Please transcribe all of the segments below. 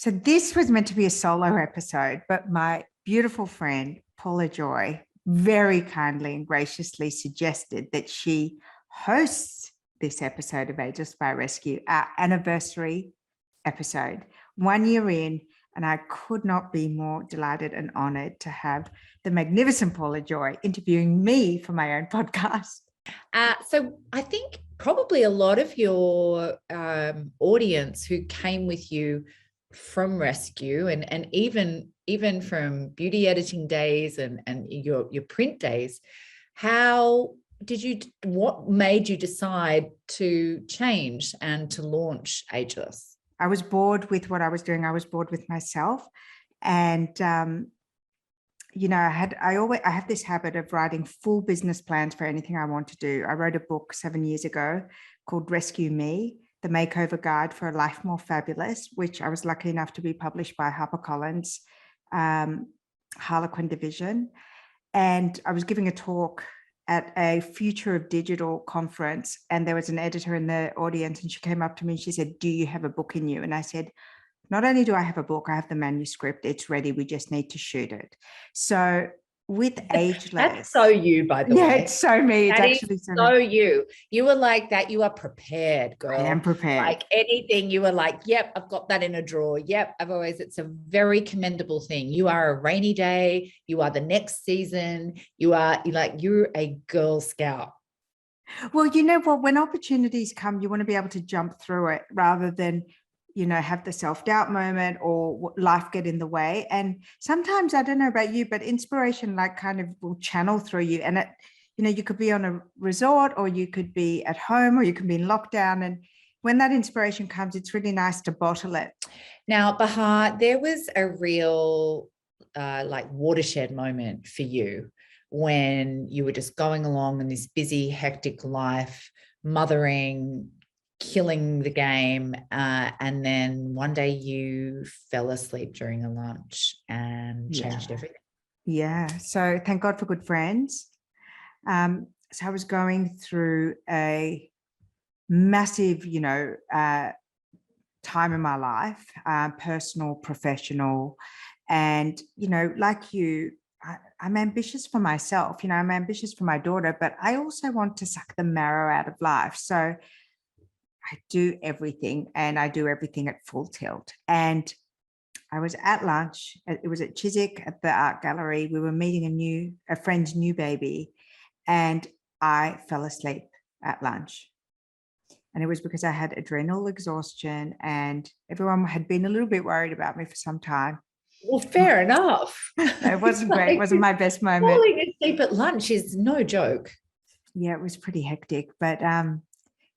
So this was meant to be a solo episode, but my beautiful friend, Paula Joye, very kindly and graciously suggested that she hosts this episode of Ageless by Rescu, our anniversary episode, 1 year in, and I could not be more delighted and honored to have the magnificent Paula Joye interviewing me for my own podcast. So I think probably a lot of your audience who came with you from Rescu and even from beauty editing days and your print days, what made you decide to change and to launch Ageless? I was bored with what I was doing. I was bored with myself. And, you know, I have this habit of writing full business plans for anything I want to do. I wrote a book 7 years ago called Rescue Me, The Makeover Guide for a Life More Fabulous, which I was lucky enough to be published by HarperCollins, Harlequin division. And I was giving a talk at a Future of Digital conference, and there was an editor in the audience, and she came up to me and she said, "Do you have a book in you?" And I said, "Not only do I have a book, I have the manuscript. It's ready. We just need to shoot it." So with Ageless, that's so you, by the way. Yeah, it's so me. It's that actually so you. You were like that. You are prepared, girl. I am prepared. Like anything, you were like, "Yep, I've got that in a drawer. Yep, It's a very commendable thing. You are a rainy day. You are the next season. You're a Girl Scout." Well, you know what? When opportunities come, you want to be able to jump through it rather than, you know, have the self-doubt moment or life get in the way. And sometimes, I don't know about you, but inspiration like kind of will channel through you. And it, you know, you could be on a resort or you could be at home or you could be in lockdown. And when that inspiration comes, it's really nice to bottle it. Now, Bahar, there was a real watershed moment for you when you were just going along in this busy, hectic life, mothering, killing the game, and then one day you fell asleep during a lunch and changed everything. Yeah, so thank God for good friends. So I was going through a massive, you know, time in my life, personal, professional, and, you know, like you, I'm ambitious for myself, you know, I'm ambitious for my daughter, but I also want to suck the marrow out of life. So I do everything, and I do everything at full tilt. And I was at lunch. It was at Chiswick at the art gallery. We were meeting a friend's new baby, and I fell asleep at lunch. And it was because I had adrenal exhaustion, and everyone had been a little bit worried about me for some time. Well, fair enough. It wasn't great. It wasn't my best moment. Falling asleep at lunch is no joke. Yeah, it was pretty hectic. But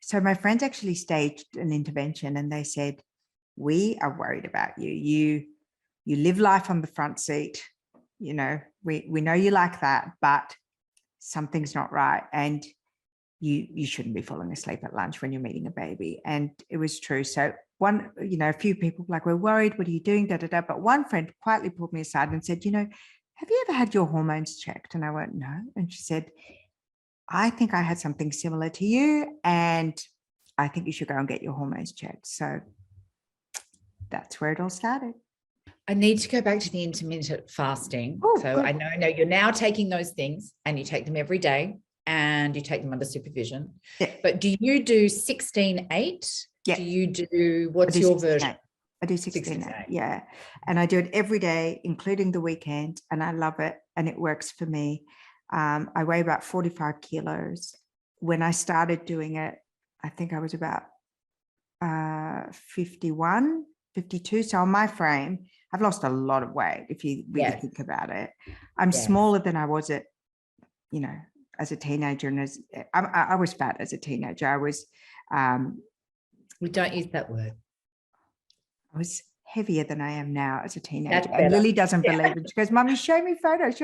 so my friends actually staged an intervention, and they said, "We are worried about you. You live life on the front seat. You know, we know you like that, but something's not right. And you shouldn't be falling asleep at lunch when you're meeting a baby." And it was true. So a few people like, "We're worried. What are you doing? Da, da, da." But one friend quietly pulled me aside and said, "You know, have you ever had your hormones checked?" And I went, "No." And she said, "I think I had something similar to you, and I think you should go and get your hormones checked." So that's where it all started. I need to go back to the intermittent fasting. Oh, so good. I know you're now taking those things, and you take them every day, and you take them under supervision. Yeah. But do you do 16-8? Yeah. Do you do, what's your version? I do 16-8. Yeah. And I do it every day, including the weekend. And I love it. And it works for me. I weigh about 45 kilos. When I started doing it, I think I was about 51, 52. So on my frame, I've lost a lot of weight. If you really think about it, I'm smaller than I was as a teenager. And I was fat as a teenager. I was, we don't use that word. I was heavier than I am now as a teenager. And Lily doesn't believe it. She goes, "Mummy, show me photos.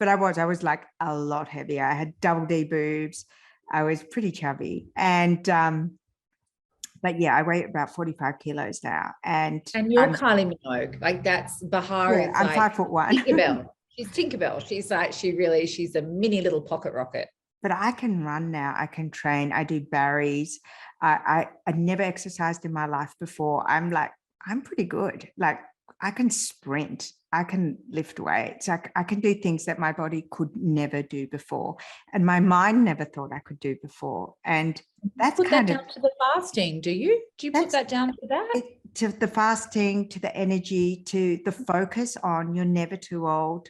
But I was like a lot heavier. I had double D boobs. I was pretty chubby. And, but yeah, I weigh about 45 kilos now. And you're Kylie Minogue. Like that's Bahar. Yeah, I'm 5'1". Tinkerbell. She's Tinkerbell. She's a mini little pocket rocket. But I can run now. I can train. I do Barry's. I never exercised in my life before. I'm like I'm pretty good. Like I can sprint, I can lift weights, I can do things that my body could never do before. And my mind never thought I could do before. And that's put kind that of, down to the fasting, do you? Do you put that's that down to that? to the fasting, to the energy, to the focus on you're never too old,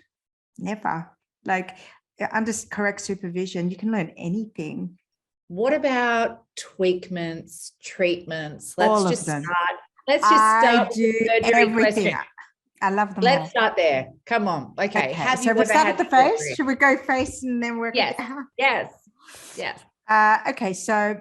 never. Like under correct supervision, you can learn anything. What about tweakments, treatments? All of them. Let's just I start with do the surgery everything. question. I love them Let's all. start there. Come on. Okay. Have So you we ever start had at the face. surgery? Should we go face and then work? Yes. Yes. Yes. Okay. So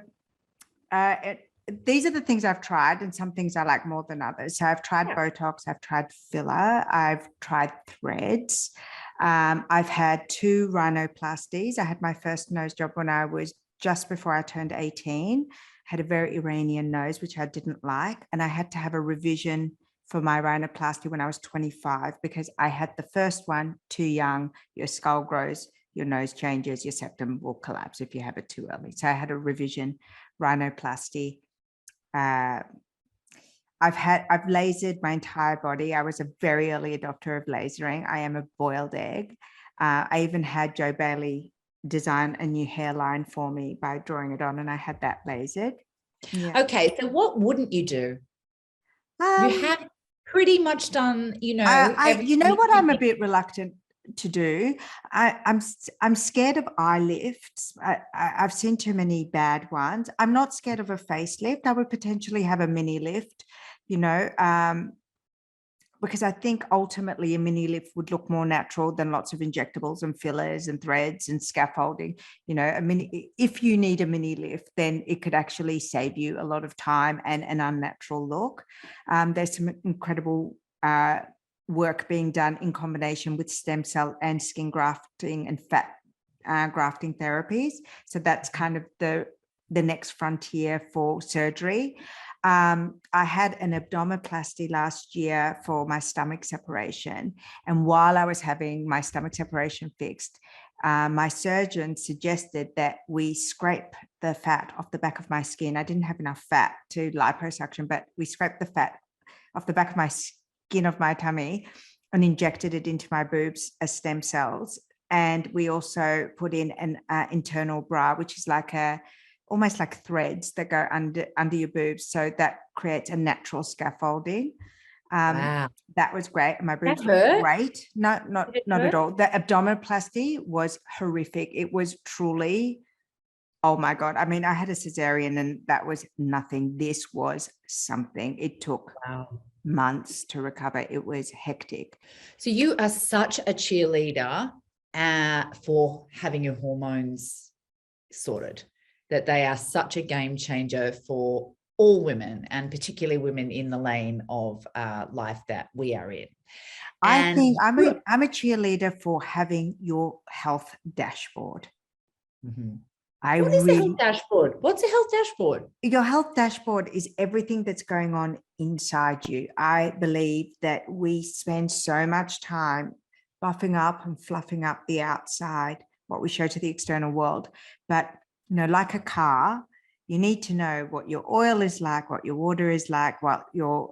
these are the things I've tried, and some things I like more than others. So I've tried Botox, I've tried filler, I've tried threads. I've had 2 rhinoplasties. I had my first nose job when I was just before I turned 18. Had a very Iranian nose, which I didn't like. And I had to have a revision for my rhinoplasty when I was 25 because I had the first one too young. Your skull grows, your nose changes, your septum will collapse if you have it too early. So I had a revision rhinoplasty. I've lasered my entire body. I was a very early adopter of lasering. I am a boiled egg. I even had Joe Bailey design a new hairline for me by drawing it on, and I had that lasered. Yeah. Okay, so what wouldn't you do? You have pretty much done, you know. What I'm a bit reluctant to do. I'm scared of eye lifts. I've seen too many bad ones. I'm not scared of a facelift. I would potentially have a mini lift, because I think ultimately a mini lift would look more natural than lots of injectables and fillers and threads and scaffolding. If you need a mini lift, then it could actually save you a lot of time and an unnatural look. There's some incredible work being done in combination with stem cell and skin grafting and fat grafting therapies. So that's kind of the next frontier for surgery. I had an abdominoplasty last year for my stomach separation. And while I was having my stomach separation fixed, my surgeon suggested that we scrape the fat off the back of my skin. I didn't have enough fat to liposuction, but we scraped the fat off the back of my skin of my tummy and injected it into my boobs as stem cells. And we also put in an internal bra, which is like almost like threads that go under your boobs. So that creates a natural scaffolding. Wow. That was great. My boobs were great. No, not at all. The abdominoplasty was horrific. It was truly, oh my God. I mean, I had a cesarean and that was nothing. This was something. It took months to recover. It was hectic. So you are such a cheerleader for having your hormones sorted, that they are such a game changer for all women, and particularly women in the lane of life that we are in. I think I'm a cheerleader for having your health dashboard. Mm-hmm. What is a health dashboard? What's a health dashboard? Your health dashboard is everything that's going on inside you. I believe that we spend so much time buffing up and fluffing up the outside, what we show to the external world. But, like a car, you need to know what your oil is like, what your water is like, what your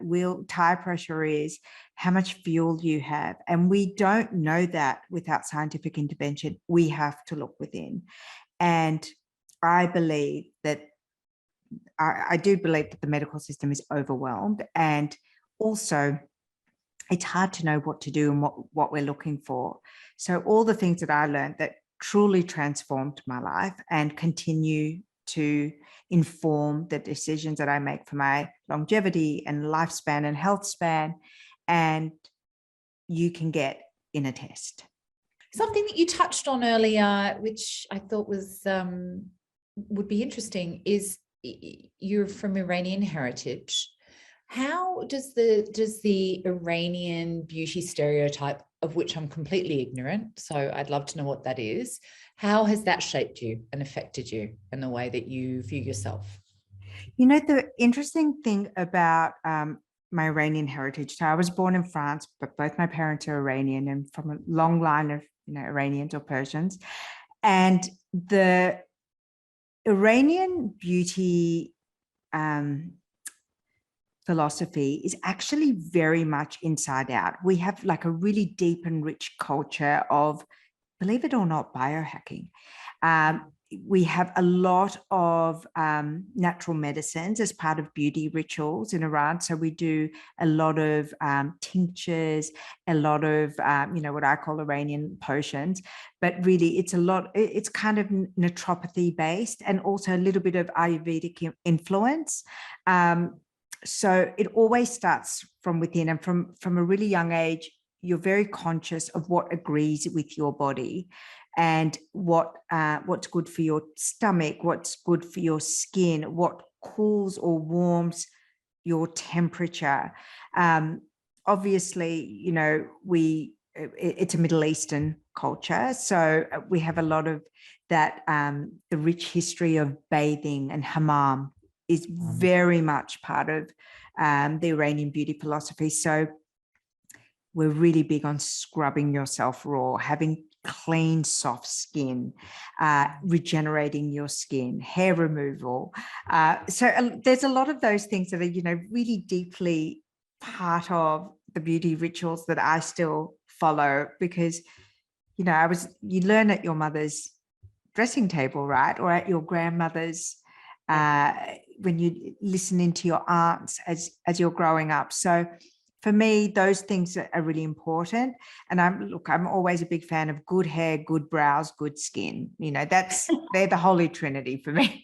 wheel tire pressure is, how much fuel you have. And we don't know that without scientific intervention. We have to look within. And I believe that I do believe that the medical system is overwhelmed, and also it's hard to know what to do and what we're looking for. So all the things that I learned that truly transformed my life and continue to inform the decisions that I make for my longevity and lifespan and health span, and you can get in a test. Something that you touched on earlier, which I thought was would be interesting, is you're from Iranian heritage. How does the Iranian beauty stereotype, of which I'm completely ignorant, so I'd love to know what that is, how has that shaped you and affected you and the way that you view yourself? The interesting thing about my Iranian heritage, so I was born in France, but both my parents are Iranian and from a long line of Iranians or Persians. And the Iranian beauty philosophy is actually very much inside out. We have like a really deep and rich culture of, believe it or not, biohacking. We have a lot of natural medicines as part of beauty rituals in Iran. So we do a lot of tinctures, a lot of, what I call Iranian potions, but really it's kind of naturopathy based and also a little bit of Ayurvedic influence. So it always starts from within, and from a really young age, you're very conscious of what agrees with your body and what's good for your stomach, what's good for your skin, what cools or warms your temperature. Obviously, it's a Middle Eastern culture, so we have a lot of that. The rich history of bathing and hammam is very much part of the Iranian beauty philosophy. So we're really big on scrubbing yourself raw, having clean, soft skin, regenerating your skin, hair removal. So there's a lot of those things that are, really deeply part of the beauty rituals that I still follow, because, you learn at your mother's dressing table, right? Or at your grandmother's, when you listen into your aunts as you're growing up. So for me, those things are really important. And I'm always a big fan of good hair, good brows, good skin. They're the holy trinity for me.